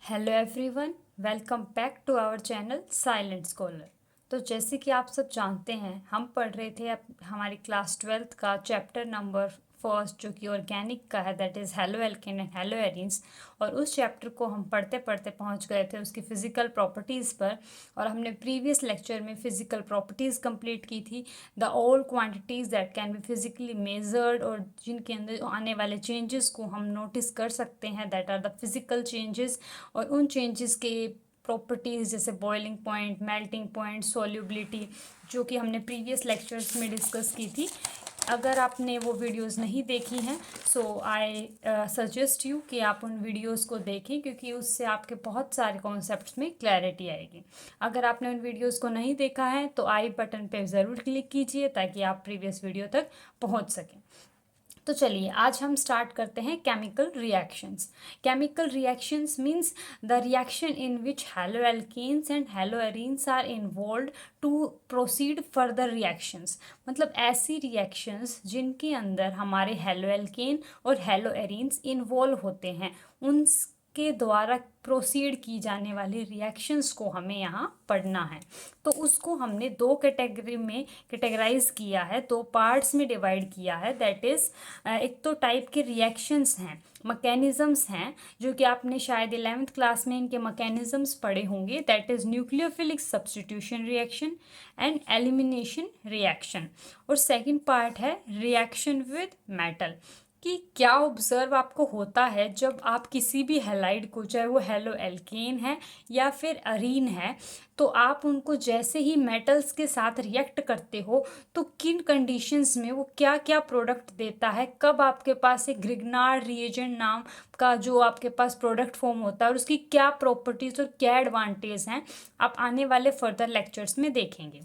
Hello everyone, welcome back to our channel Silent Scholar. तो जैसे कि आप सब जानते हैं, हम पढ़ रहे थे अब हमारी क्लास 12th का चैप्टर नंबर फर्स्ट जो कि ऑर्गेनिक का है, that is halo alkane and hello arenes. और उस चैप्टर को हम पढ़ते पढ़ते पहुंच गए थे उसकी फ़िज़िकल प्रॉपर्टीज़ पर। और हमने प्रीवियस लेक्चर में फ़िज़िकल प्रॉपर्टीज़ कंप्लीट की थी, the all quantities that can be physically measured, और जिनके अंदर आने वाले चेंजेस को हम नोटिस कर सकते हैं, that are the physical changes. और उन चेंजेस के प्रॉपर्टीज़ जैसे boiling point, melting point, solubility, जो कि हमने प्रीवियस लेक्चर्स में डिस्कस की थी। अगर आपने वो वीडियोस नहीं देखी हैं, सो आई सजेस्ट यू कि आप उन वीडियोस को देखें, क्योंकि उससे आपके बहुत सारे कॉन्सेप्ट्स में क्लैरिटी आएगी। अगर आपने उन वीडियोस को नहीं देखा है तो आई बटन पे ज़रूर क्लिक कीजिए ताकि आप प्रीवियस वीडियो तक पहुंच सकें। तो चलिए आज हम स्टार्ट करते हैं chemical reactions. Chemical reactions means the reaction in which haloalkanes and haloarenes are involve to proceed further reactions. मतलब ऐसी रिएक्शंस जिनके अंदर हमारे हेलो एल्केन और हेलो एरीन्स इन्वॉल्व होते हैं, उनके द्वारा प्रोसीड की जाने वाली रिएक्शंस को हमें यहाँ पढ़ना है। तो उसको हमने दो कैटेगरी में कैटेगराइज किया है, दो पार्ट्स में डिवाइड किया है। दैट इज़ एक तो टाइप के रिएक्शंस हैं, मैकेनिज़म्स हैं, जो कि आपने शायद 11th क्लास में इनके मैकेनिज़म्स पढ़े होंगे। That is nucleophilic substitution reaction and elimination reaction. और सेकंड पार्ट है रिएक्शन विद मेटल, कि क्या ऑब्जर्व आपको होता है जब आप किसी भी हैलाइड को, चाहे वो हेलो एल्केन है या फिर अरीन है, तो आप उनको जैसे ही मेटल्स के साथ रिएक्ट करते हो तो किन कंडीशंस में वो क्या क्या प्रोडक्ट देता है, कब आपके पास एक ग्रिग्नार्ड रिएजेंट नाम का जो आपके पास प्रोडक्ट फॉर्म होता है और उसकी क्या प्रॉपर्टीज़ और क्या एडवांटेज हैं, आप आने वाले फर्दर लेक्चर्स में देखेंगे।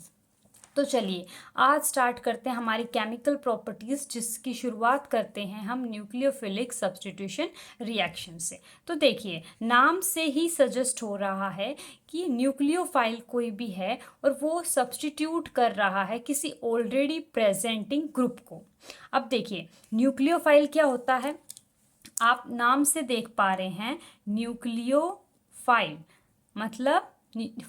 तो चलिए आज स्टार्ट करते हैं हमारी केमिकल प्रॉपर्टीज़, जिसकी शुरुआत करते हैं हम न्यूक्लियोफिलिक सब्स्टिट्यूशन रिएक्शन से। तो देखिए, नाम से ही सजेस्ट हो रहा है कि न्यूक्लियोफाइल कोई भी है और वो सब्स्टिट्यूट कर रहा है किसी ऑलरेडी प्रेजेंटिंग ग्रुप को। अब देखिए, न्यूक्लियोफाइल क्या होता है, आप नाम से देख पा रहे हैं, न्यूक्लियोफाइल मतलब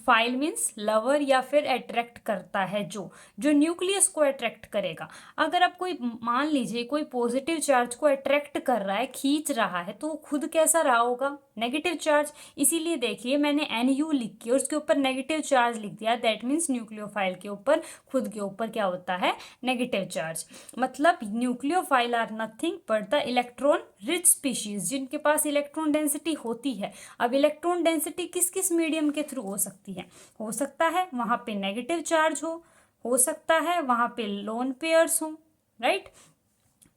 फाइल मीन्स लवर या फिर अट्रैक्ट करता है, जो जो न्यूक्लियस को अट्रैक्ट करेगा। अगर आप कोई मान लीजिए कोई पॉजिटिव चार्ज को अट्रैक्ट कर रहा है, खींच रहा है, तो वो खुद कैसा रहा होगा, नेगेटिव चार्ज। इसीलिए देखिए मैंने NU लिख के और उसके ऊपर नेगेटिव चार्ज लिख दिया। दैट मीन्स न्यूक्लियोफाइल के ऊपर, खुद के ऊपर क्या होता है, नेगेटिव चार्ज। मतलब nucleophile are nothing but the electron rich species, जिनके पास इलेक्ट्रॉन डेंसिटी होती है। अब इलेक्ट्रॉन डेंसिटी किस किस मीडियम के थ्रू हो सकती है, हो सकता है वहां पे नेगेटिव चार्ज हो सकता है वहां पे लोन पेयर्स हो, राइट।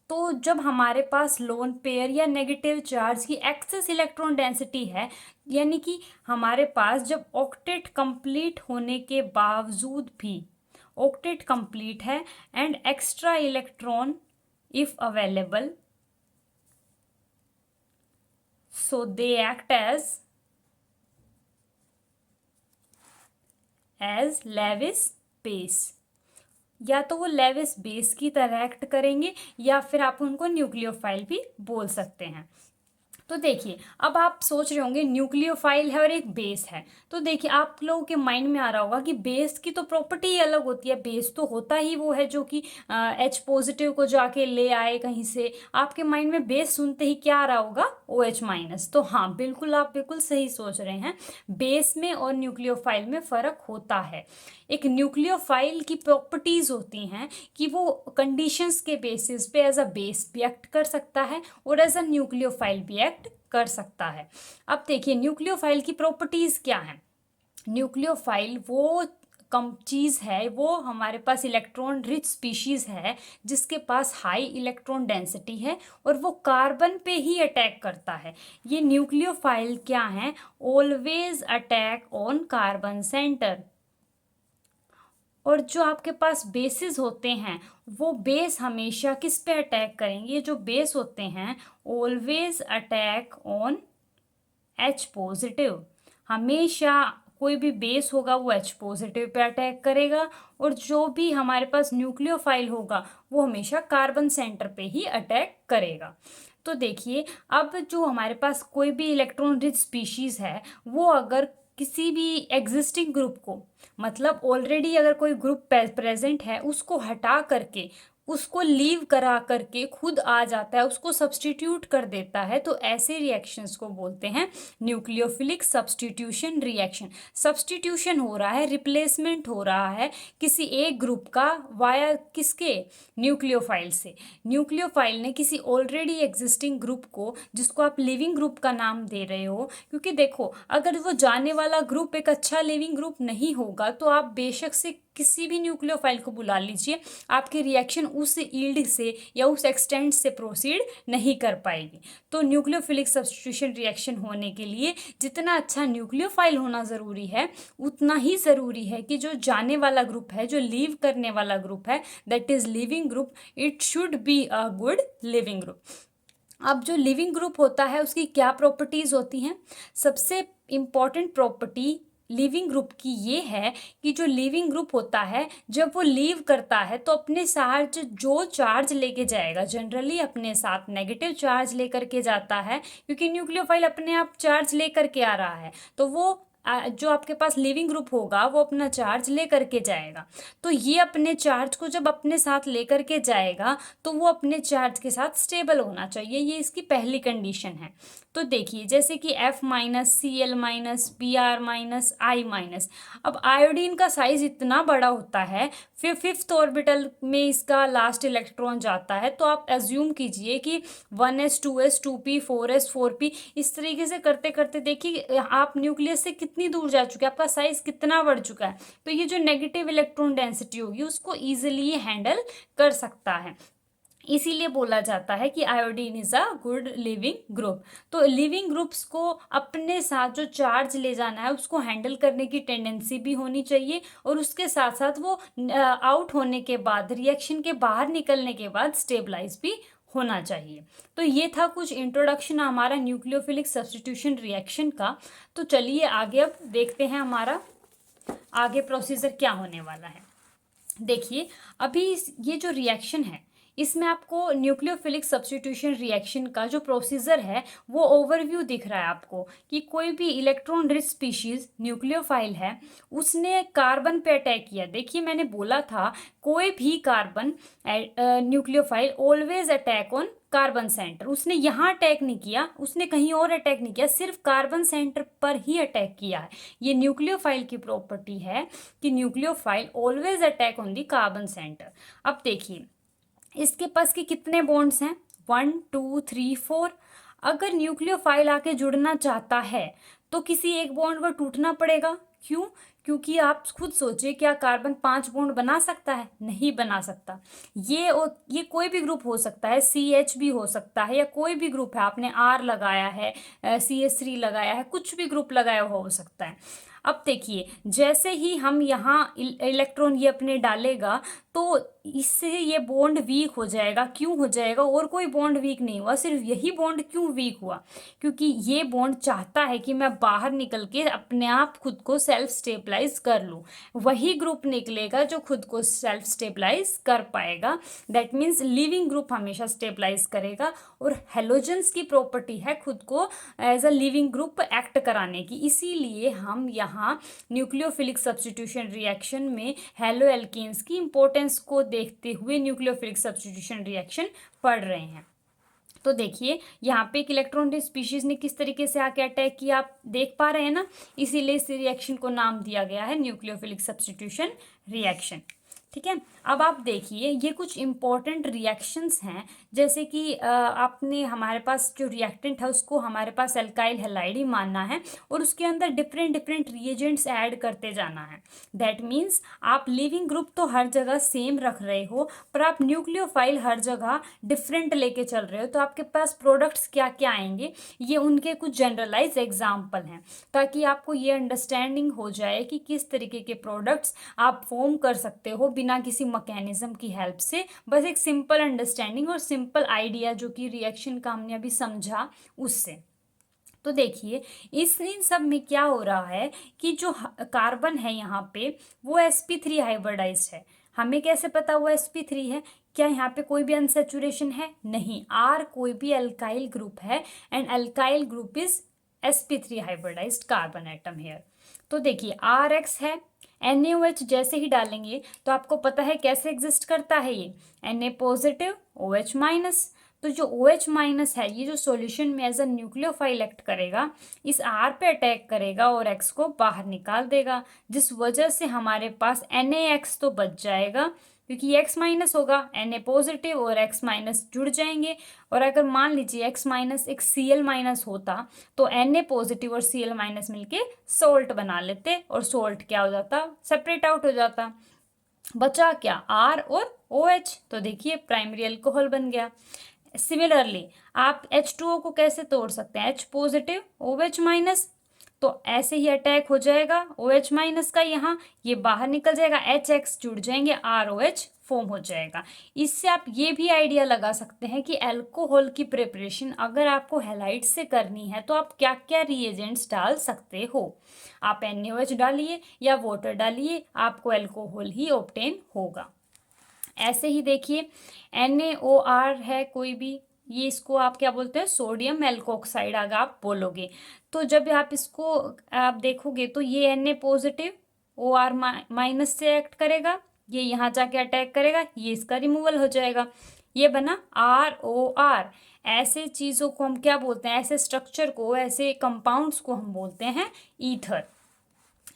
तो जब हमारे पास लोन पेयर या नेगेटिव चार्ज की एक्सेस इलेक्ट्रॉन डेंसिटी है, यानी कि हमारे पास जब ऑक्टेट कंप्लीट होने के बावजूद भी, ऑक्टेट कंप्लीट है and extra electron if available, so they act as Lewis base. या तो वो लेविस बेस की तरह एक्ट करेंगे या फिर आप उनको न्यूक्लियोफाइल भी बोल सकते हैं। तो देखिए, अब आप सोच रहे होंगे न्यूक्लियोफाइल है और एक बेस है, तो देखिए आप लोगों के माइंड में आ रहा होगा कि बेस की तो प्रॉपर्टी ही अलग होती है। बेस तो होता ही वो है जो कि H पॉजिटिव को जाके ले आए कहीं से। आपके माइंड में बेस सुनते ही क्या आ रहा होगा, OH माइनस। तो हाँ, बिल्कुल आप बिल्कुल सही सोच रहे हैं, बेस में और न्यूक्लियोफाइल में फ़र्क होता है। एक न्यूक्लियोफाइल की प्रॉपर्टीज़ होती हैं कि वो कंडीशंस के बेसिस पे एज अ बेस भी एक्ट कर सकता है और एज अ न्यूक्लियोफाइल भी एक्ट कर सकता है। अब देखिए न्यूक्लियोफाइल की प्रॉपर्टीज़ क्या हैं। न्यूक्लियोफाइल वो कम चीज़ है, वो हमारे पास इलेक्ट्रॉन रिच स्पीशीज़ है जिसके पास हाई इलेक्ट्रॉन डेंसिटी है और वो कार्बन पे ही अटैक करता है। ये न्यूक्लियोफाइल क्या है, always attack on carbon centre. और जो आपके पास बेसिस होते हैं, वो बेस हमेशा किस पे अटैक करेंगे, जो बेस होते हैं always attack on H positive. हमेशा कोई भी बेस होगा वो H पॉजिटिव पे अटैक करेगा, और जो भी हमारे पास न्यूक्लियोफाइल होगा वो हमेशा कार्बन सेंटर पे ही अटैक करेगा। तो देखिए, अब जो हमारे पास कोई भी इलेक्ट्रॉन रिच स्पीशीज़ है, वो अगर किसी भी एग्जिस्टिंग ग्रुप को, मतलब ऑलरेडी अगर कोई ग्रुप प्रेजेंट है, उसको हटा करके, उसको लीव करा करके खुद आ जाता है, उसको सब्स्टिट्यूट कर देता है, तो ऐसे रिएक्शंस को बोलते हैं न्यूक्लियोफिलिक सब्स्टिट्यूशन रिएक्शन। सब्स्टिट्यूशन हो रहा है, रिप्लेसमेंट हो रहा है किसी एक ग्रुप का वाया किसके, न्यूक्लियोफाइल से। न्यूक्लियोफाइल ने किसी ऑलरेडी एग्जिस्टिंग ग्रुप को, जिसको आप लिविंग ग्रुप का नाम दे रहे हो, क्योंकि देखो अगर वो जाने वाला ग्रुप एक अच्छा लिविंग ग्रुप नहीं होगा, तो आप बेशक से किसी भी न्यूक्लियोफाइल को बुला लीजिए, आपकी रिएक्शन उस ईल्ड से या उस एक्सटेंट से प्रोसीड नहीं कर पाएगी। तो न्यूक्लियोफिलिक सब्स्टिट्यूशन रिएक्शन होने के लिए जितना अच्छा न्यूक्लियोफाइल होना ज़रूरी है, उतना ही ज़रूरी है कि जो जाने वाला ग्रुप है, जो लीव करने वाला ग्रुप है, that is leaving group, it should be a good leaving group. अब जो लिविंग ग्रुप होता है उसकी क्या प्रॉपर्टीज़ होती हैं? सबसे इम्पॉर्टेंट प्रॉपर्टी लिविंग ग्रुप की ये है कि जो लिविंग ग्रुप होता है, जब वो लीव करता है तो अपने साथ जो चार्ज लेके जाएगा, जनरली अपने साथ नेगेटिव चार्ज लेकर के जाता है, क्योंकि न्यूक्लियोफाइल अपने आप चार्ज लेकर के आ रहा है, तो वो जो आपके पास लिविंग ग्रुप होगा वो अपना चार्ज लेकर के जाएगा। तो ये अपने चार्ज को जब अपने साथ लेकर के जाएगा, तो वो अपने चार्ज के साथ स्टेबल होना चाहिए, ये इसकी पहली कंडीशन है। तो देखिए, जैसे कि F minus, Cl minus, Br minus, I minus. अब आयोडीन का साइज इतना बड़ा होता है, फिर फिफ्थ ऑर्बिटल में इसका लास्ट इलेक्ट्रॉन जाता है, तो आप एज्यूम कीजिए कि 1s 2s 2p 4s 4p, इस तरीके से करते करते देखिए आप न्यूक्लियस से कितनी दूर जा चुके हैं, आपका साइज कितना बढ़ चुका है। तो ये जो नेगेटिव इलेक्ट्रॉन डेंसिटी होगी उसको ईजिली हैंडल कर सकता है, इसीलिए बोला जाता है कि iodine is a good leaving group. तो लिविंग ग्रुप्स को अपने साथ जो चार्ज ले जाना है उसको हैंडल करने की टेंडेंसी भी होनी चाहिए, और उसके साथ साथ वो आउट होने के बाद, रिएक्शन के बाहर निकलने के बाद स्टेबलाइज भी होना चाहिए। तो ये था कुछ इंट्रोडक्शन हमारा न्यूक्लियोफिलिक सब्स्टिट्यूशन रिएक्शन का। तो चलिए आगे अब देखते हैं हमारा आगे प्रोसीजर क्या होने वाला है। देखिए, अभी ये जो रिएक्शन है, इसमें आपको न्यूक्लियोफिलिक सब्स्टिट्यूशन रिएक्शन का जो प्रोसीजर है वो ओवरव्यू दिख रहा है आपको, कि कोई भी इलेक्ट्रॉन रिच स्पीशीज न्यूक्लियोफाइल है, उसने कार्बन पे अटैक किया। देखिए, मैंने बोला था कोई भी carbon nucleophile always attack on carbon centre. उसने यहाँ अटैक नहीं किया, उसने कहीं और अटैक नहीं किया, सिर्फ कार्बन सेंटर पर ही अटैक किया है। ये न्यूक्लियोफाइल की प्रॉपर्टी है कि nucleophile always attack on the carbon centre. अब देखिए, इसके पास के कितने बॉन्ड्स हैं, 1 2 3 4। अगर न्यूक्लियोफाइल आके जुड़ना चाहता है तो किसी एक बॉन्ड को टूटना पड़ेगा। क्यों? क्योंकि आप खुद सोचिए, क्या कार्बन 5 बॉन्ड बना सकता है? नहीं बना सकता। ये कोई भी ग्रुप हो सकता है, CH भी हो सकता है, या कोई भी ग्रुप है, आपने R लगाया है, CH3 लगाया है, कुछ भी ग्रुप लगाया हुआ हो सकता है। अब देखिए, जैसे ही हम यहाँ इलेक्ट्रॉन ये अपने डालेगा, तो इससे ये बॉन्ड वीक हो जाएगा। क्यों हो जाएगा? और कोई बॉन्ड वीक नहीं हुआ, सिर्फ यही बॉन्ड क्यों वीक हुआ? क्योंकि ये बॉन्ड चाहता है कि मैं बाहर निकल के अपने आप खुद को सेल्फ स्टेबलाइज कर लूँ। वही ग्रुप निकलेगा जो खुद को सेल्फ स्टेबलाइज कर पाएगा। दैट मीन्स लिविंग ग्रुप हमेशा स्टेबलाइज करेगा, और हेलोजेंस की प्रॉपर्टी है खुद को as a leaving group act कराने की। इसीलिए हम यहाँ न्यूक्लियोफिलिक सब्स्टिट्यूशन रिएक्शन में हेलो एल्केन्स की इंपॉर्टेंस को देखते हुए न्यूक्लियोफिलिक सब्स्टिट्यूशन रिएक्शन पढ़ रहे हैं। तो देखिए, यहाँ पे एक इलेक्ट्रॉन रिच स्पीशीज ने किस तरीके से आके अटैक किया, आप देख पा रहे हैं ना। इसीलिए इस रिएक्शन को नाम दिया गया है न्यूक्लियोफिलिक सब्स्टिट्यूशन रिएक्शन। ठीक है, अब आप देखिए, ये कुछ इंपॉर्टेंट रिएक्शंस हैं, जैसे कि आपने हमारे पास जो रिएक्टेंट है उसको हमारे पास एल्काइल हैलाइड ही मानना है, और उसके अंदर डिफरेंट डिफरेंट रिएजेंट्स ऐड करते जाना है। दैट मीन्स आप लिविंग ग्रुप तो हर जगह सेम रख रहे हो, पर आप न्यूक्लियोफाइल हर जगह डिफरेंट लेके चल रहे हो। तो आपके पास प्रोडक्ट्स क्या क्या आएंगे, ये उनके कुछ जनरलाइज एग्जाम्पल हैं, ताकि आपको ये अंडरस्टैंडिंग हो जाए कि किस तरीके के प्रोडक्ट्स आप फॉर्म कर सकते हो बिना किसी मैकेनिज्म की हेल्प से। बस एक सिंपल अंडरस्टैंडिंग और सिंपल आइडिया जो कि रिएक्शन का हमने अभी समझा उससे। तो देखिए, इन सब में क्या हो रहा है कि जो कार्बन है यहाँ पे वो sp3 हाइब्रिडाइज्ड है। हमें कैसे पता हुआ sp3 है? क्या यहाँ पे कोई भी अनसेचुरेशन है? नहीं। R कोई भी अल्काइल ग्रुप है and alkyl group is sp3 hybridised carbon atom here. तो देखिए RX है, NaOH जैसे ही डालेंगे तो आपको पता है कैसे एग्जिस्ट करता है ये, Na पॉजिटिव OH माइनस। तो जो OH माइनस है ये जो सॉल्यूशन में एज अ न्यूक्लियोफाइल एक्ट करेगा, इस R पे अटैक करेगा और X को बाहर निकाल देगा, जिस वजह से हमारे पास NaX तो बच जाएगा क्योंकि X माइनस होगा, Na पॉजिटिव और X माइनस जुड़ जाएंगे। और अगर मान लीजिए X माइनस एक Cl माइनस होता तो Na पॉजिटिव और Cl माइनस मिलके सोल्ट बना लेते और सोल्ट क्या हो जाता? सेपरेट आउट हो जाता। बचा क्या? R और OH। तो देखिए प्राइमरी अल्कोहल बन गया। सिमिलरली आप H2O को कैसे तोड़ सकते हैं? H पॉजिटिव OH माइनस, तो ऐसे ही अटैक हो जाएगा OH माइनस का, यहाँ ये बाहर निकल जाएगा, HX जुड़ जाएंगे, ROH फॉर्म हो जाएगा। इससे आप ये भी आइडिया लगा सकते हैं कि अल्कोहल की प्रिपरेशन अगर आपको हैलाइड से करनी है तो आप क्या क्या रिएजेंट्स डाल सकते हो। आप NaOH डालिए या वाटर डालिए, आपको अल्कोहल ही ऑब्टेन होगा। ऐसे ही देखिए NaOR है कोई भी, ये इसको आप क्या बोलते हैं? सोडियम एल्कोक्साइड अगर आप बोलोगे। तो जब आप इसको आप देखोगे तो ये Na पॉजिटिव OR माइनस से एक्ट करेगा, ये यहाँ जाके अटैक करेगा, ये इसका रिमूवल हो जाएगा, ये बना ROR। ऐसे चीज़ों को हम क्या बोलते हैं? ऐसे स्ट्रक्चर को, ऐसे कंपाउंड्स को हम बोलते हैं ईथर,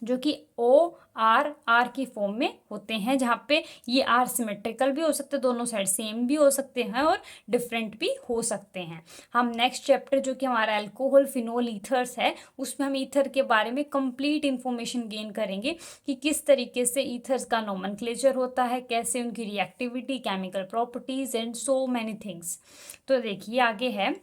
जो कि OR की फॉर्म में होते हैं, जहाँ पे ये R सिमेट्रिकल भी हो सकते हैं, दोनों साइड सेम भी हो सकते हैं और डिफरेंट भी हो सकते हैं। हम नेक्स्ट चैप्टर जो कि हमारा अल्कोहल फिनोल ईथर्स है, उसमें हम ईथर के बारे में कंप्लीट इंफॉर्मेशन गेन करेंगे कि किस तरीके से ईथर्स का नोमेनक्लेचर होता है, कैसे उनकी reactivity, chemical properties and so many things. तो देखिए आगे है,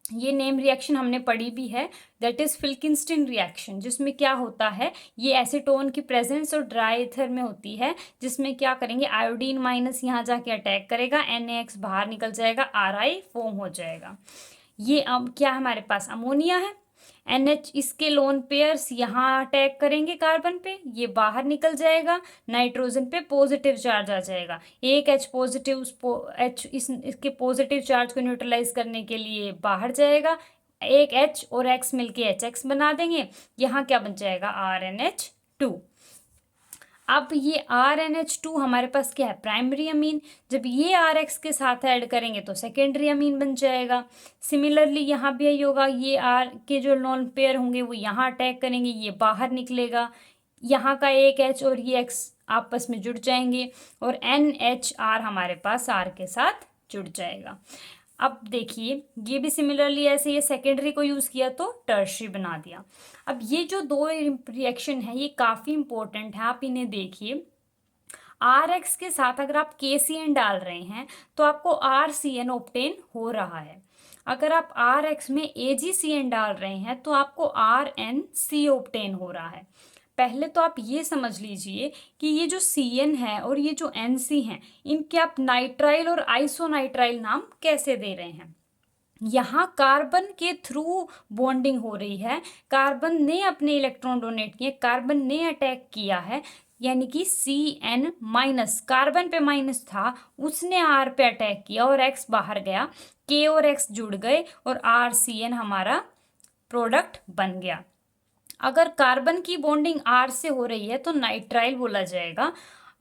ये नेम रिएक्शन हमने पढ़ी भी है, दैट इज फिल्किंस्टीन रिएक्शन, जिसमें क्या होता है? ये एसीटोन की प्रेजेंस और ड्राई ईथर में होती है, जिसमें क्या करेंगे? आयोडीन माइनस यहाँ जाके अटैक करेगा, NaX बाहर निकल जाएगा, Ri फॉर्म हो जाएगा। ये अब क्या हमारे पास? अमोनिया है, NH इसके लोन पेयर्स यहाँ अटैक करेंगे कार्बन पे, ये बाहर निकल जाएगा, नाइट्रोजन पे पॉजिटिव चार्ज आ जाएगा, एक H पॉजिटिव H इसके पॉजिटिव चार्ज को न्यूट्रलाइज करने के लिए बाहर जाएगा, एक H और X मिलके HX बना देंगे, यहाँ क्या बन जाएगा? RNH2। अब ये RNH2 हमारे पास क्या है? Primary amine. जब ये RX के साथ ऐड करेंगे तो सेकेंडरी अमीन बन जाएगा। सिमिलरली यहाँ भी यही होगा, ये R के जो लोन पेयर होंगे वो यहाँ अटैक करेंगे, ये बाहर निकलेगा, यहाँ का एक H और ये X आपस में जुड़ जाएंगे और NHR हमारे पास R के साथ जुड़ जाएगा। अब देखिए ये भी सिमिलरली ऐसे ये सेकेंडरी को यूज़ किया तो टर्शरी बना दिया। अब ये जो दो रिएक्शन है ये काफ़ी इंपॉर्टेंट है, आप इन्हें देखिए। RX के साथ अगर आप KCN डाल रहे हैं तो आपको RCN ऑब्टेन हो रहा है। अगर आप RX में AgCN डाल रहे हैं तो आपको RNC ऑब्टेन हो रहा है। पहले तो आप ये समझ लीजिए कि ये जो CN है और ये जो NC हैं, इनके आप नाइट्राइल और आइसोनाइट्राइल नाम कैसे दे रहे हैं? यहाँ कार्बन के थ्रू बॉन्डिंग हो रही है, कार्बन ने अपने इलेक्ट्रॉन डोनेट किए, कार्बन ने अटैक किया है, यानी कि CN माइनस, कार्बन पे माइनस था, उसने R पे अटैक किया और X बाहर गया, K और X जुड़ गए और RCN हमारा प्रोडक्ट बन गया। अगर कार्बन की बॉन्डिंग R से हो रही है तो नाइट्राइल बोला जाएगा,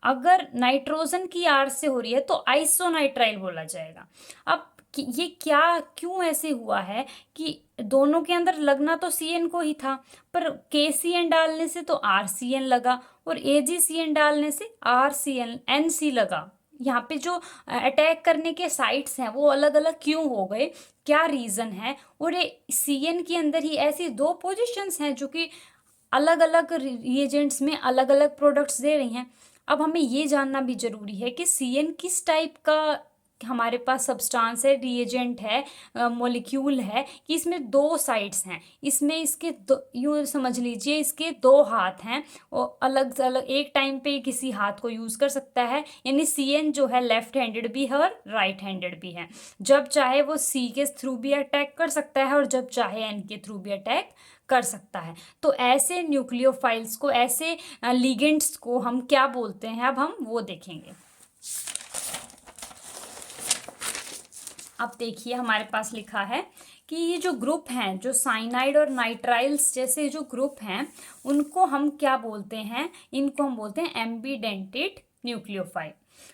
अगर नाइट्रोजन की R से हो रही है तो आइसोनाइट्राइल बोला जाएगा। अब ये क्या क्यों ऐसे हुआ है कि दोनों के अंदर लगना तो CN को ही था, पर KCN डालने से तो RCN लगा और AgCN डालने से RCN लगा। यहाँ पे जो अटैक करने के साइट्स हैं वो अलग अलग क्यों हो गए, क्या रीज़न है? और ये CN के अंदर ही ऐसी दो पोजीशंस हैं जो कि अलग अलग रिएजेंट्स में अलग अलग प्रोडक्ट्स दे रही हैं। अब हमें ये जानना भी ज़रूरी है कि CN किस टाइप का हमारे पास सब्सटेंस है, रिएजेंट है, मॉलिक्यूल है, कि इसमें दो साइड्स हैं, इसमें इसके दो, यूँ समझ लीजिए इसके दो हाथ हैं और अलग अलग एक टाइम पे किसी हाथ को यूज़ कर सकता है, यानी CN जो है लेफ्ट हैंडेड भी है और राइट हैंडेड भी है। जब चाहे वो C के थ्रू भी अटैक कर सकता है और जब चाहे N के थ्रू भी अटैक कर सकता है। तो ऐसे न्यूक्लियोफाइल्स को, ऐसे लिगेंड्स को हम क्या बोलते हैं, अब हम वो देखेंगे। अब देखिए हमारे पास लिखा है कि ये जो ग्रुप हैं, जो साइनाइड और नाइट्राइल्स जैसे जो ग्रुप हैं, उनको हम क्या बोलते हैं? इनको हम बोलते हैं एम्बीडेंटेड न्यूक्लियोफाइल।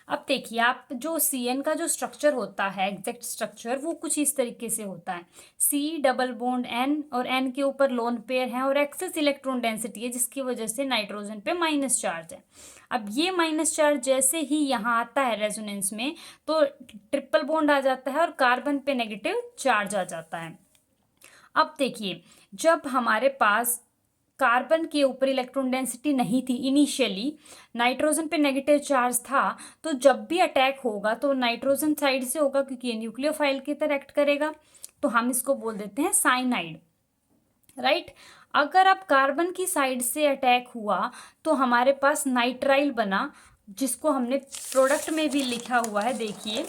अब देखिए आप, जो CN का जो स्ट्रक्चर होता है, एग्जैक्ट स्ट्रक्चर, वो कुछ इस तरीके से होता है। C डबल बॉन्ड N, और N के ऊपर लोन पेयर है और एक्सेस इलेक्ट्रॉन डेंसिटी है, जिसकी वजह से नाइट्रोजन पे माइनस चार्ज है। अब ये माइनस चार्ज जैसे ही यहाँ आता है रेजोनेंस में, तो ट्रिपल बॉन्ड आ जाता है और कार्बन पे नेगेटिव चार्ज आ जाता है। अब देखिए, जब हमारे पास कार्बन के ऊपर इलेक्ट्रॉन डेंसिटी नहीं थी इनिशियली, नाइट्रोजन पे नेगेटिव चार्ज था, तो जब भी अटैक होगा तो नाइट्रोजन साइड से होगा, क्योंकि ये न्यूक्लियोफाइल की तरह एक्ट करेगा। तो हम इसको बोल देते हैं साइनाइड, राइट। अगर अब कार्बन की साइड से अटैक हुआ तो हमारे पास नाइट्राइल बना, जिसको हमने प्रोडक्ट में भी लिखा हुआ है, देखिए,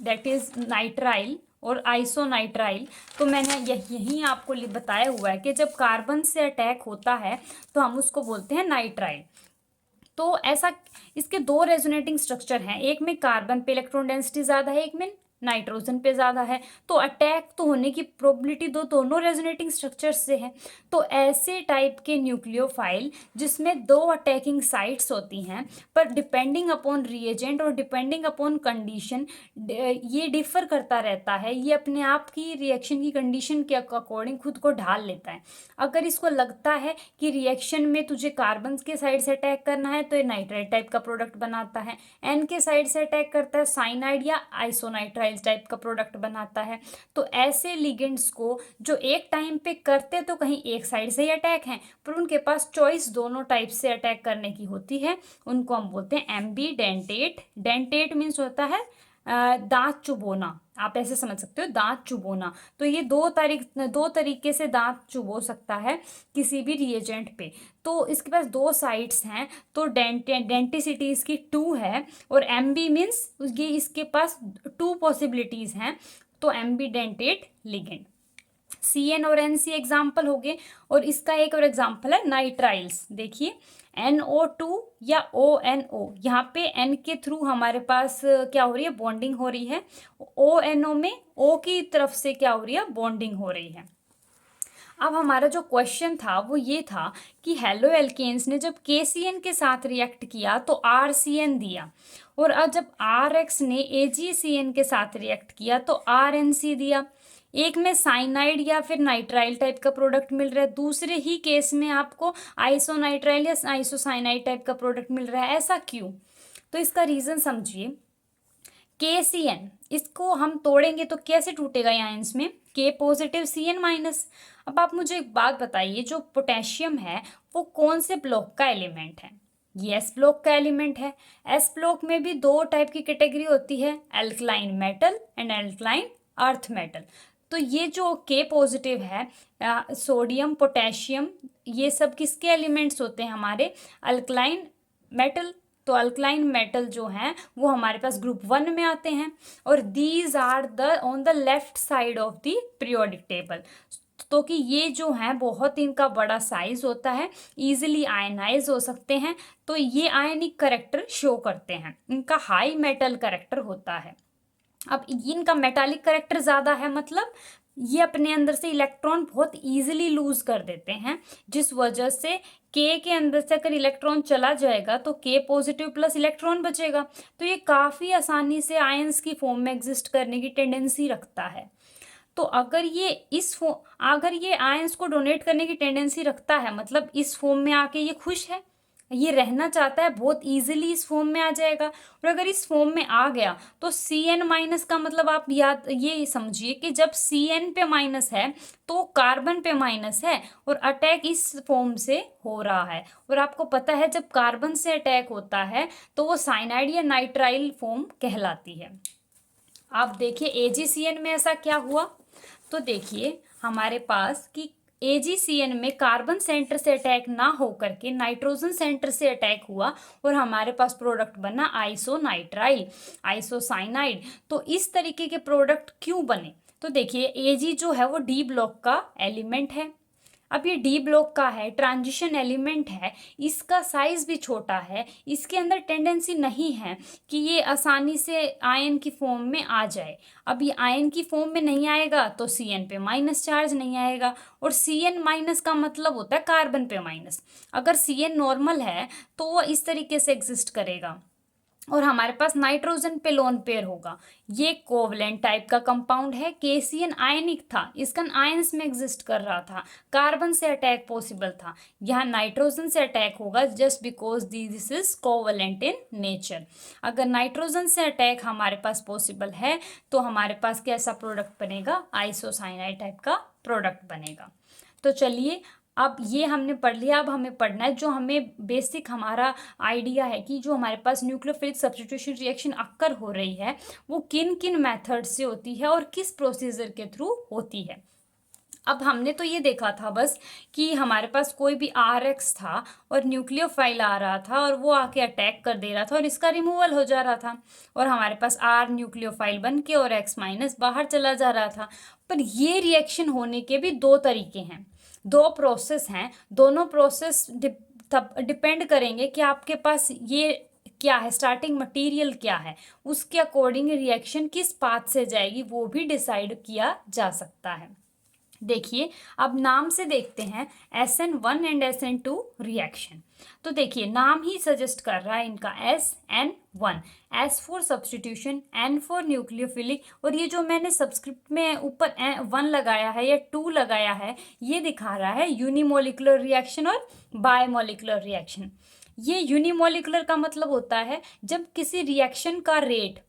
दैट इज नाइट्राइल और आइसोनाइट्राइल। तो मैंने यही आपको बताया हुआ है कि जब कार्बन से अटैक होता है तो हम उसको बोलते हैं नाइट्राइल। तो ऐसा, इसके दो रेजोनेटिंग स्ट्रक्चर हैं, एक में कार्बन पे इलेक्ट्रॉन डेंसिटी ज़्यादा है, एक में नाइट्रोजन पे ज़्यादा है। तो अटैक तो होने की प्रोबेबिलिटी दोनों रेजोनेटिंग स्ट्रक्चर से है। तो ऐसे टाइप के न्यूक्लियोफाइल जिसमें दो अटैकिंग साइट्स होती हैं, पर डिपेंडिंग अपॉन रिएजेंट और डिपेंडिंग अपॉन कंडीशन ये डिफर करता रहता है, ये अपने आप की रिएक्शन की कंडीशन के अकॉर्डिंग खुद को ढाल लेता है। अगर इसको लगता है कि रिएक्शन में तुझे कार्बन के साइड से अटैक करना है, तो ये नाइट्राइल टाइप का प्रोडक्ट बनाता है। N के साइड से अटैक करता है, साइनाइड या आइसोनाइट्राइल टाइप का प्रोडक्ट बनाता है। तो ऐसे लिगेंड्स को जो एक टाइम पे करते तो कहीं एक साइड से ही अटैक हैं, पर उनके पास चॉइस दोनों टाइप से अटैक करने की होती है, उनको हम बोलते हैं एम्बीडेंटेट। डेंटेट मीन्स होता है दांत चुबोना, आप ऐसे समझ सकते हो, दांत चुबोना। तो ये दो तरीके से दांत चुबो सकता है किसी भी रिएजेंट पे। तो इसके पास दो साइड्स हैं, तो डेंटिसिटी इसकी 2 है, और एम्बी मीन्स ये इसके पास 2 पॉसिबिलिटीज हैं, तो एम्बीडेंटेट लिगेंड। CN और NC एग्जाम्पल हो गए, और इसका एक और एग्जाम्पल है नाइट्राइल्स। देखिए NO2 या ONO, यहाँ पे N के थ्रू हमारे पास क्या हो रही है, बॉन्डिंग हो रही है। ONO में O की तरफ से क्या हो रही है, बॉन्डिंग हो रही है। अब हमारा जो क्वेश्चन था वो ये था कि हेलो एल्केन्स ने जब KCN के साथ रिएक्ट किया तो RCN दिया, और अब जब RX ने AgCN के साथ रिएक्ट किया तो RNC दिया। एक में साइनाइड या फिर नाइट्राइल टाइप का प्रोडक्ट मिल रहा है, दूसरे ही केस में आपको आइसोनाइट्राइल या आइसोसाइनाइड टाइप का प्रोडक्ट मिल रहा है। ऐसा क्यों? तो इसका रीज़न समझिए। KCN, इसको हम तोड़ेंगे तो कैसे टूटेगा आयंस में, K पॉजिटिव CN माइनस। अब आप मुझे एक बात बताइए, जो पोटेशियम है वो कौन से ब्लॉक का एलिमेंट है? ये S ब्लॉक का एलिमेंट है। S ब्लॉक में भी दो टाइप की कैटेगरी होती है, alkaline metal and alkaline earth metal. तो ये जो K पॉजिटिव है, सोडियम, पोटेशियम, ये सब किसके एलिमेंट्स होते हैं? हमारे अल्कलाइन मेटल। तो अल्कलाइन मेटल जो हैं वो हमारे पास ग्रुप 1 में आते हैं, और these are the on the left side of the periodic table. तो कि ये जो हैं बहुत इनका बड़ा साइज होता है, इजीली आयनाइज हो सकते हैं, तो ये आयनिक करेक्टर शो करते हैं, इनका हाई मेटल करेक्टर होता है। अब इनका मेटालिक करेक्टर ज़्यादा है, मतलब ये अपने अंदर से इलेक्ट्रॉन बहुत इजीली लूज कर देते हैं, जिस वजह से K के अंदर से अगर इलेक्ट्रॉन चला जाएगा तो K पॉजिटिव प्लस इलेक्ट्रॉन बचेगा। तो ये काफ़ी आसानी से आयंस की फॉर्म में एग्जिस्ट करने की टेंडेंसी रखता है। तो अगर ये आयंस को डोनेट करने की टेंडेंसी रखता है, मतलब इस फॉर्म में आके ये खुश है, ये रहना चाहता है, बहुत इजीली इस फॉर्म में आ जाएगा। और अगर इस फॉर्म में आ गया तो CN माइनस का मतलब आप याद ये समझिए कि जब CN पे माइनस है तो कार्बन पे माइनस है, और अटैक इस फॉर्म से हो रहा है। और आपको पता है जब कार्बन से अटैक होता है तो वो साइनाइड या नाइट्राइल फॉर्म कहलाती है। आप देखिए AgCN में ऐसा क्या हुआ, तो देखिए हमारे पास कि AgCN में कार्बन सेंटर से अटैक ना हो करके नाइट्रोजन सेंटर से अटैक हुआ, और हमारे पास प्रोडक्ट बना आइसोनाइट्राइल, आइसोसाइनाइड। तो इस तरीके के प्रोडक्ट क्यों बने? तो देखिए Ag जो है वो D ब्लॉक का एलिमेंट है, अब ये डी ब्लॉक का है, ट्रांजिशन एलिमेंट है, इसका साइज भी छोटा है, इसके अंदर टेंडेंसी नहीं है कि ये आसानी से आयन की फॉर्म में आ जाए। अब ये आयन की फॉर्म में नहीं आएगा तो Cn पे माइनस चार्ज नहीं आएगा, और Cn माइनस का मतलब होता है कार्बन पे माइनस। अगर Cn नॉर्मल है तो वो इस तरीके से एग्जिस्ट करेगा, और हमारे पास नाइट्रोजन पे लोन पेयर होगा। ये कोवलेंट टाइप का कंपाउंड है। KCN आयनिक था, इसका आयंस में एग्जिस्ट कर रहा था, कार्बन से अटैक पॉसिबल था। यहाँ नाइट्रोजन से अटैक होगा just because this is covalent in nature. अगर नाइट्रोजन से अटैक हमारे पास पॉसिबल है तो हमारे पास कैसा प्रोडक्ट बनेगा, आइसोसाइनाइड टाइप का प्रोडक्ट बनेगा। तो चलिए, अब ये हमने पढ़ लिया। अब हमें पढ़ना है जो हमें बेसिक हमारा आइडिया है कि जो हमारे पास न्यूक्लियोफिलिक सब्स्टिट्यूशन रिएक्शन अक्कर हो रही है वो किन किन मेथड से होती है और किस प्रोसीजर के थ्रू होती है। अब हमने तो ये देखा था बस कि हमारे पास कोई भी RX था और न्यूक्लियोफाइल आ रहा था और वो आके अटैक कर दे रहा था और इसका रिमूवल हो जा रहा था, और हमारे पास R न्यूक्लियोफाइल बन के और X माइनस बाहर चला जा रहा था। पर ये रिएक्शन होने के भी दो तरीके हैं, दो प्रोसेस हैं। दोनों प्रोसेस डिपेंड करेंगे कि आपके पास ये क्या है, स्टार्टिंग मटेरियल क्या है, उसके अकॉर्डिंग रिएक्शन किस पाथ से जाएगी वो भी डिसाइड किया जा सकता है। देखिए, अब नाम से देखते हैं SN1 एंड SN2 रिएक्शन। तो देखिए, नाम ही सजेस्ट कर रहा है इनका SN1, S for substitution, N for nucleophilic, और ये जो मैंने सब्सक्रिप्ट में ऊपर 1 लगाया है या 2 लगाया है ये दिखा रहा है यूनिमोलिकुलर रिएक्शन और बायमोलिकुलर रिएक्शन। ये यूनिमोलिकुलर का मतलब होता है जब किसी रिएक्शन का रेट,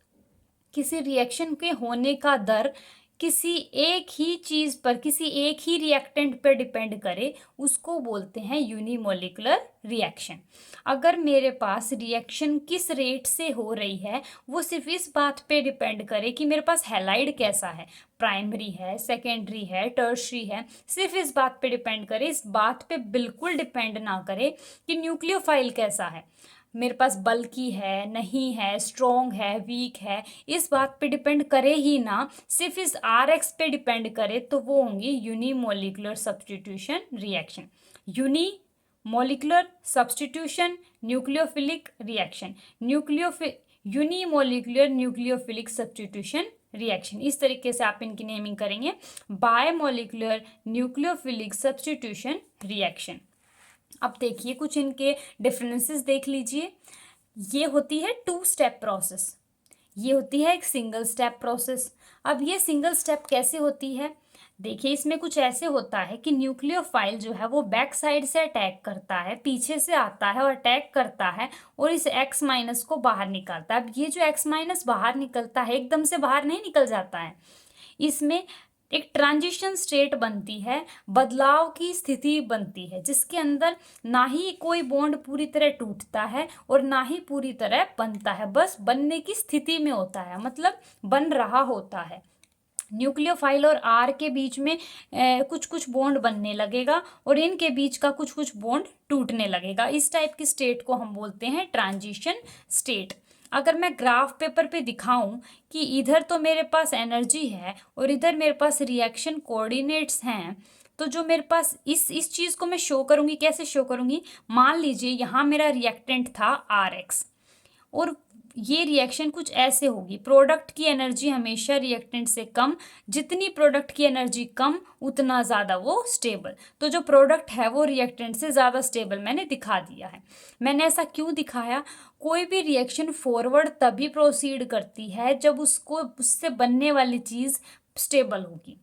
किसी रिएक्शन के होने का दर किसी एक ही चीज पर, किसी एक ही रिएक्टेंट पर डिपेंड करे, उसको बोलते हैं यूनिमोलिकुलर रिएक्शन। अगर मेरे पास रिएक्शन किस रेट से हो रही है वो सिर्फ इस बात पे डिपेंड करे कि मेरे पास हैलाइड कैसा है, प्राइमरी है, सेकेंडरी है, टर्शरी है, सिर्फ इस बात पे डिपेंड करे, इस बात पे बिल्कुल डिपेंड ना करे कि न्यूक्लियोफाइल कैसा है, मेरे पास बल्कि है नहीं है, स्ट्रॉन्ग है वीक है, इस बात पे डिपेंड करे ही ना, सिर्फ इस RX पे डिपेंड करे, तो वो होंगी unimolecular substitution reaction. Unimolecular substitution nucleophilic reaction, unimolecular nucleophilic substitution reaction, इस तरीके से आप इनकी नेमिंग करेंगे। Bimolecular nucleophilic substitution reaction. अब देखिए कुछ इनके डिफरेंसेस देख लीजिए। ये होती है 2 स्टेप प्रोसेस, ये होती है एक सिंगल स्टेप प्रोसेस। अब ये सिंगल स्टेप कैसे होती है, देखिए इसमें कुछ ऐसे होता है कि न्यूक्लियोफाइल जो है वो बैक साइड से अटैक करता है, पीछे से आता है और अटैक करता है और इस X माइनस को बाहर निकालता है। अब ये जो X माइनस बाहर निकलता है एकदम से बाहर नहीं निकल जाता है, इसमें एक ट्रांजिशन स्टेट बनती है, बदलाव की स्थिति बनती है, जिसके अंदर ना ही कोई बॉन्ड पूरी तरह टूटता है और ना ही पूरी तरह बनता है, बस बनने की स्थिति में होता है, मतलब बन रहा होता है। न्यूक्लियोफाइल और R के बीच में कुछ कुछ बॉन्ड बनने लगेगा और इनके बीच का कुछ कुछ बॉन्ड टूटने लगेगा। इस टाइप की स्टेट को हम बोलते हैं ट्रांजिशन स्टेट। अगर मैं ग्राफ पेपर पे दिखाऊं कि इधर तो मेरे पास एनर्जी है और इधर मेरे पास रिएक्शन कोऑर्डिनेट्स हैं, तो जो मेरे पास इस चीज़ को मैं शो करूंगी, कैसे शो करूंगी, मान लीजिए यहाँ मेरा रिएक्टेंट था RX और ये रिएक्शन कुछ ऐसे होगी। प्रोडक्ट की एनर्जी हमेशा रिएक्टेंट से कम, जितनी प्रोडक्ट की एनर्जी कम उतना ज़्यादा वो स्टेबल। तो जो प्रोडक्ट है वो रिएक्टेंट से ज़्यादा स्टेबल मैंने दिखा दिया है। मैंने ऐसा क्यों दिखाया, कोई भी रिएक्शन फॉरवर्ड तभी प्रोसीड करती है जब उससे बनने वाली चीज़ स्टेबल होगी।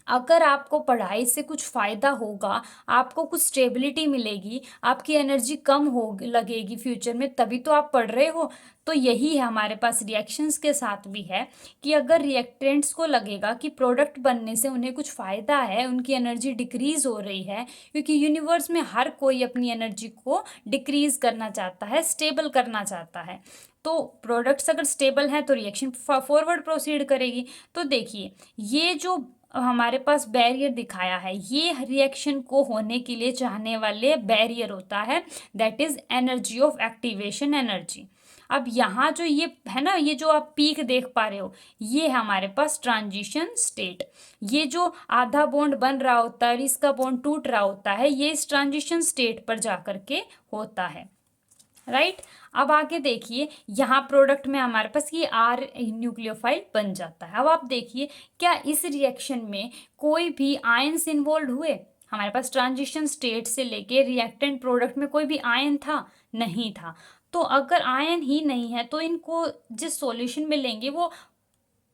अगर आपको पढ़ाई से कुछ फ़ायदा होगा, आपको कुछ स्टेबिलिटी मिलेगी, आपकी एनर्जी कम हो लगेगी फ्यूचर में, तभी तो आप पढ़ रहे हो। तो यही है हमारे पास रिएक्शंस के साथ भी है कि अगर रिएक्टेंट्स को लगेगा कि प्रोडक्ट बनने से उन्हें कुछ फ़ायदा है, उनकी एनर्जी डिक्रीज़ हो रही है, क्योंकि यूनिवर्स में हर कोई अपनी एनर्जी को डिक्रीज़ करना चाहता है, स्टेबल करना चाहता है, तो प्रोडक्ट्स अगर स्टेबल हैं तो रिएक्शन फॉरवर्ड प्रोसीड करेगी। तो देखिए ये जो हमारे पास बैरियर दिखाया है, ये रिएक्शन को होने के लिए चाहने वाले बैरियर होता है, that is energy of activation energy. अब यहाँ जो ये है ना, ये जो आप पीक देख पा रहे हो, ये है हमारे पास ट्रांजिशन स्टेट। ये जो आधा बॉन्ड बन रहा होता है और इसका बॉन्ड टूट रहा होता है, ये इस ट्रांजिशन स्टेट पर जा करके होता है, राइट। अब आगे देखिए, यहाँ प्रोडक्ट में हमारे पास ये R न्यूक्लियोफाइल बन जाता है। अब आप देखिए, क्या इस रिएक्शन में कोई भी आयंस इन्वॉल्व हुए? हमारे पास ट्रांजिशन स्टेट से लेके रिएक्टेंट प्रोडक्ट में कोई भी आयन था? नहीं था। तो अगर आयन ही नहीं है तो इनको जिस सॉल्यूशन में लेंगे वो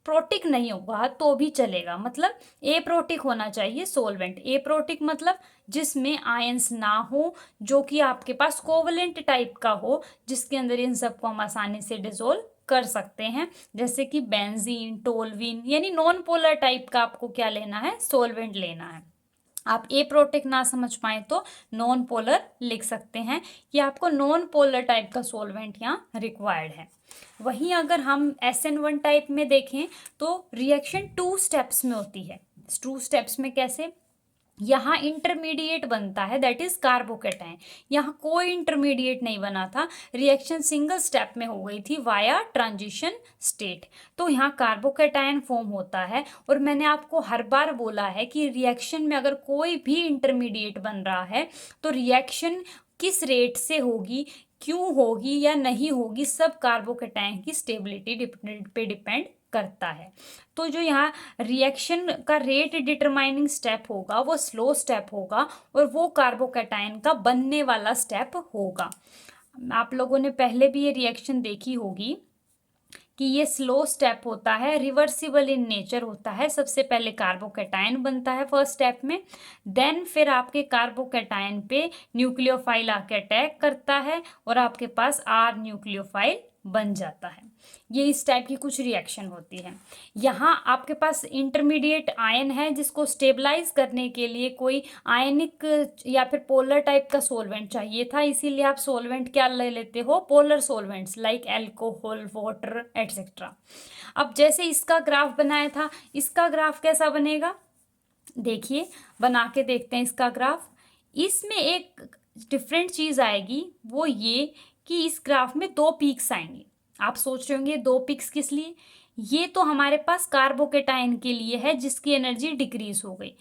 प्रोटिक नहीं होगा तो भी चलेगा, मतलब ए प्रोटिक होना चाहिए सोलवेंट। ए प्रोटिक मतलब जिसमें आयंस ना हो, जो कि आपके पास कोवलेंट टाइप का हो, जिसके अंदर इन सबको हम आसानी से डिसोल्व कर सकते हैं, जैसे कि बेंजीन, टोलवीन, यानी नॉन पोलर टाइप का आपको क्या लेना है? सोलवेंट लेना है। आप ए प्रोटिक ना समझ पाए तो नॉन पोलर लिख सकते हैं कि आपको नॉन पोलर टाइप का सोलवेंट यहाँ रिक्वायर्ड है। वहीं अगर हम SN1 टाइप में देखें तो रिएक्शन 2 स्टेप्स में होती है। 2 स्टेप्स में कैसे? यहाँ इंटरमीडिएट बनता है, दैट इज कार्बोकेटाइन। यहाँ कोई इंटरमीडिएट नहीं बना था, रिएक्शन सिंगल स्टेप में हो गई थी वाया ट्रांजिशन स्टेट। तो यहाँ कार्बोकेटाइन फॉर्म होता है। और मैंने आपको हर बार बोला है कि रिएक्शन में अगर कोई भी इंटरमीडिएट बन रहा है तो रिएक्शन किस रेट से होगी, क्यों होगी या नहीं होगी, सब कार्बोकेटाइन की स्टेबिलिटी पे डिपेंड करता है। तो जो यहाँ रिएक्शन का रेट डिटरमाइनिंग स्टेप होगा वो स्लो स्टेप होगा और वो कार्बोकेटाइन का बनने वाला स्टेप होगा। आप लोगों ने पहले भी ये रिएक्शन देखी होगी कि ये स्लो स्टेप होता है, रिवर्सिबल इन नेचर होता है। सबसे पहले कार्बोकेटाइन बनता है फर्स्ट स्टेप में, देन फिर आपके कार्बोकेटाइन पे न्यूक्लियोफाइल आके अटैक करता है और आपके पास R न्यूक्लियोफाइल बन जाता है। ये इस टाइप की कुछ रिएक्शन होती है। यहाँ आपके पास इंटरमीडिएट आयन है जिसको स्टेबलाइज करने के लिए कोई आयनिक या फिर पोलर टाइप का सोलवेंट चाहिए था, इसीलिए आप सोलवेंट क्या ले लेते हो? Polar solvents like alcohol, water etcetera. अब जैसे इसका ग्राफ बनाया था, इसका ग्राफ कैसा बनेगा? देखिए, बना के देखते हैं इसका ग्राफ। इसमें एक डिफरेंट चीज़ आएगी, वो ये कि इस ग्राफ में 2 पीक्स आएंगे। आप सोच रहे होंगे 2 पीक्स किस लिए? ये तो हमारे पास कार्बोकेटाइन के लिए है जिसकी एनर्जी डिक्रीज हो गई।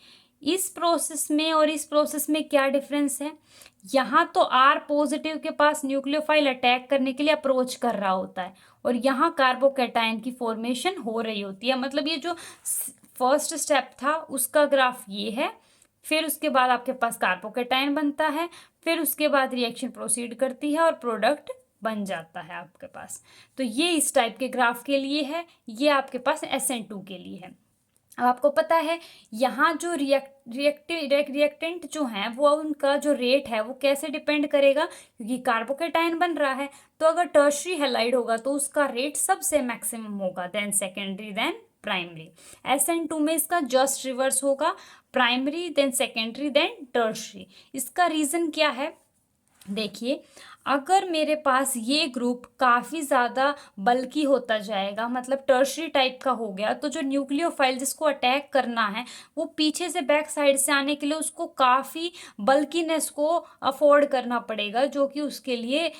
इस प्रोसेस में और इस प्रोसेस में क्या डिफरेंस है? यहाँ तो R पॉजिटिव के पास न्यूक्लियोफाइल अटैक करने के लिए अप्रोच कर रहा होता है और यहाँ कार्बोकेटाइन की फॉर्मेशन हो रही होती है। मतलब ये जो फर्स्ट स्टेप था उसका ग्राफ ये है, फिर उसके बाद आपके पास कार्बोकेटाइन बनता है, फिर उसके बाद रिएक्शन प्रोसीड करती है और प्रोडक्ट बन जाता है आपके पास। तो ये इस टाइप के ग्राफ के लिए है, ये आपके पास SN2 के लिए है। अब आपको पता है यहाँ जो रिएक्टेंट जो हैं वो उनका जो रेट है वो कैसे डिपेंड करेगा? क्योंकि कार्बोकेटाइन बन रहा है तो अगर टर्शरी हैलाइड होगा तो उसका रेट सबसे मैक्सिमम होगा, then secondary, then primary. SN2 में इसका जस्ट रिवर्स होगा, primary then secondary then tertiary. इसका रीज़न क्या है? देखिए, अगर मेरे पास ये ग्रुप काफ़ी ज़्यादा बल्की होता जाएगा, मतलब टर्शरी टाइप का हो गया, तो जो न्यूक्लियोफाइल जिसको अटैक करना है वो पीछे से बैक साइड से आने के लिए उसको काफ़ी बल्कीनेस को अफोर्ड करना पड़ेगा, जो कि उसके लिए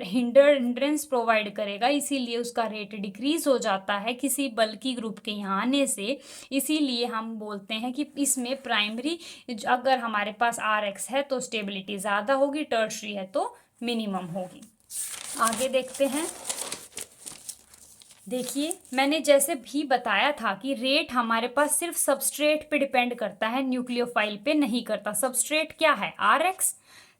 हिंड्रेंस प्रोवाइड करेगा। इसीलिए उसका रेट डिक्रीज हो जाता है किसी बल्की ग्रुप के यहाँ आने से। इसीलिए हम बोलते हैं कि इसमें प्राइमरी अगर हमारे पास RX है तो स्टेबिलिटी ज़्यादा होगी, टर्शरी है तो मिनिमम होगी। आगे देखते हैं। देखिए, मैंने जैसे भी बताया था कि रेट हमारे पास सिर्फ सबस्ट्रेट पे डिपेंड करता है, न्यूक्लियोफाइल पे नहीं करता। सबस्ट्रेट क्या है? RX।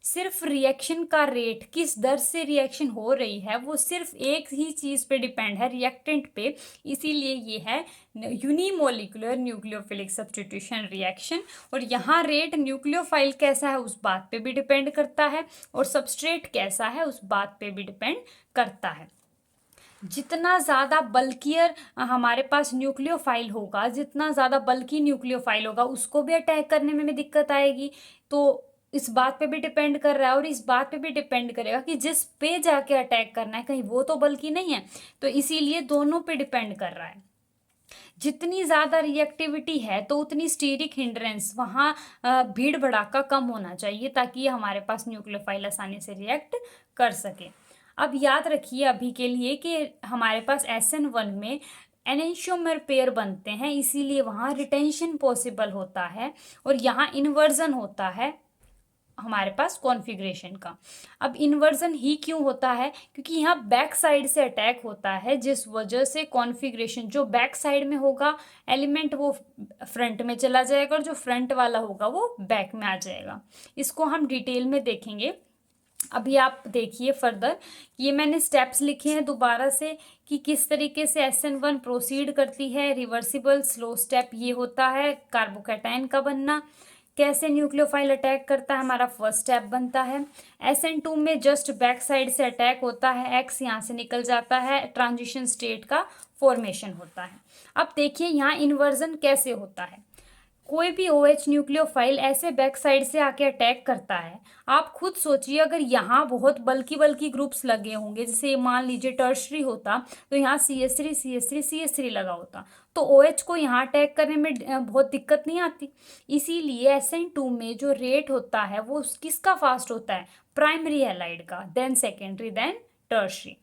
सिर्फ रिएक्शन का रेट, किस दर से रिएक्शन हो रही है, वो सिर्फ एक ही चीज़ पे डिपेंड है, रिएक्टेंट पे। इसीलिए ये है यूनिमोलिकुलर न्यूक्लियोफिलिक सब्स्टिट्यूशन रिएक्शन। और यहाँ रेट न्यूक्लियोफाइल कैसा है उस बात पे भी डिपेंड करता है और सबस्ट्रेट कैसा है उस बात पे भी डिपेंड करता है। जितना ज़्यादा बल्कियर हमारे पास न्यूक्लियोफाइल होगा, जितना ज़्यादा बल्की न्यूक्लियोफाइल होगा, उसको भी अटैक करने में भी दिक्कत आएगी। तो इस बात पे भी डिपेंड कर रहा है और इस बात पे भी डिपेंड करेगा कि जिस पे जाके अटैक करना है कहीं वो तो बल्कि नहीं है। तो इसीलिए दोनों पे डिपेंड कर रहा है। जितनी ज़्यादा रिएक्टिविटी है तो उतनी स्टीरिक हिंड्रेंस, वहाँ भीड़ भड़ाका कम होना चाहिए ताकि हमारे पास न्यूक्लियोफाइल आसानी से रिएक्ट कर सके। अब याद रखिए अभी के लिए कि हमारे पास SN1 में एनेंशियोमर पेयर बनते हैं, इसीलिए वहाँ रिटेंशन पॉसिबल होता है और यहाँ इन्वर्जन होता है हमारे पास कॉन्फ़िगरेशन का। अब इन्वर्जन ही क्यों होता है? क्योंकि यहाँ बैक साइड से अटैक होता है, जिस वजह से कॉन्फ़िगरेशन जो बैक साइड में होगा एलिमेंट वो फ्रंट में चला जाएगा और जो फ्रंट वाला होगा वो बैक में आ जाएगा। इसको हम डिटेल में देखेंगे। अभी आप देखिए फर्दर, ये मैंने स्टेप्स लिखे हैं दोबारा से कि किस तरीके से SN1 प्रोसीड करती है। रिवर्सिबल स्लो स्टेप ये होता है कार्बोकैटायन का बनना। कैसे न्यूक्लियोफाइल अटैक करता है, हमारा फर्स्ट स्टेप बनता है। SN2 में जस्ट बैक साइड से अटैक होता है, X यहाँ से निकल जाता है, ट्रांजिशन स्टेट का फॉर्मेशन होता है। अब देखिए यहाँ इन्वर्जन कैसे होता है। कोई भी OH न्यूक्लियोफाइल ऐसे बैक साइड से आके अटैक करता है। आप खुद सोचिए अगर यहाँ बहुत बल्की ग्रुप्स लगे होंगे, जैसे मान लीजिए टर्शरी होता तो यहाँ CH3 लगा होता, तो OH को यहाँ अटैक करने में बहुत दिक्कत नहीं आती। इसीलिए SN2 में जो रेट होता है वो किसका फास्ट होता है? प्राइमरी हैलाइड का, देन सेकेंडरी, देन टर्शरी।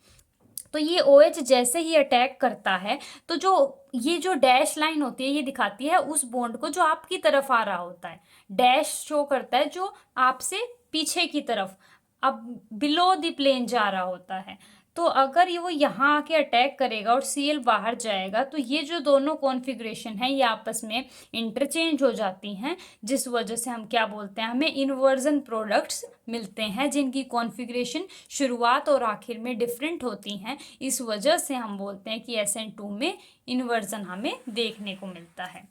तो ये OH जैसे ही अटैक करता है तो ये जो डैश लाइन होती है ये दिखाती है उस बॉन्ड को जो आपकी तरफ आ रहा होता है। डैश शो करता है जो आपसे पीछे की तरफ, अब बिलो द प्लेन जा रहा होता है। तो अगर वो यहाँ आके अटैक करेगा और Cl बाहर जाएगा तो ये जो दोनों कॉन्फ़िगरेशन है ये आपस में इंटरचेंज हो जाती हैं, जिस वजह से हम क्या बोलते हैं, हमें इन्वर्जन प्रोडक्ट्स मिलते हैं जिनकी कॉन्फ़िगरेशन शुरुआत और आखिर में डिफरेंट होती हैं। इस वजह से हम बोलते हैं कि SN2 में इन्वर्जन हमें देखने को मिलता है।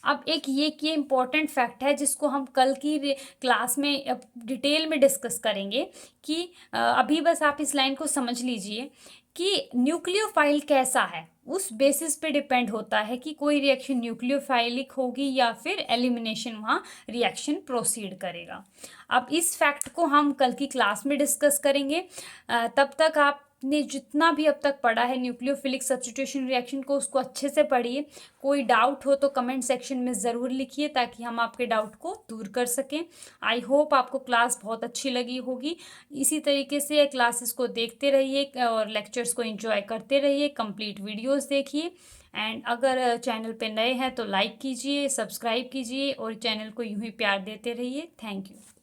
अब एक ये इम्पॉर्टेंट फैक्ट है जिसको हम कल की क्लास में डिटेल में डिस्कस करेंगे कि अभी बस आप इस लाइन को समझ लीजिए कि न्यूक्लियोफाइल कैसा है उस बेसिस पे डिपेंड होता है कि कोई रिएक्शन न्यूक्लियोफाइलिक होगी या फिर एलिमिनेशन वहाँ रिएक्शन प्रोसीड करेगा। अब इस फैक्ट को हम कल की क्लास में डिस्कस करेंगे। तब तक आपने जितना भी अब तक पढ़ा है न्यूक्लियोफिलिक सब्स्टिट्यूशन रिएक्शन को उसको अच्छे से पढ़िए। कोई डाउट हो तो कमेंट सेक्शन में ज़रूर लिखिए ताकि हम आपके डाउट को दूर कर सकें। आई होप आपको क्लास बहुत अच्छी लगी होगी। इसी तरीके से क्लासेस को देखते रहिए और लेक्चर्स को एंजॉय करते रहिए, कंप्लीट वीडियोस देखिए। एंड अगर चैनल पे नए हैं तो लाइक कीजिए, सब्सक्राइब कीजिए और चैनल को यूं ही प्यार देते रहिए। Thank you.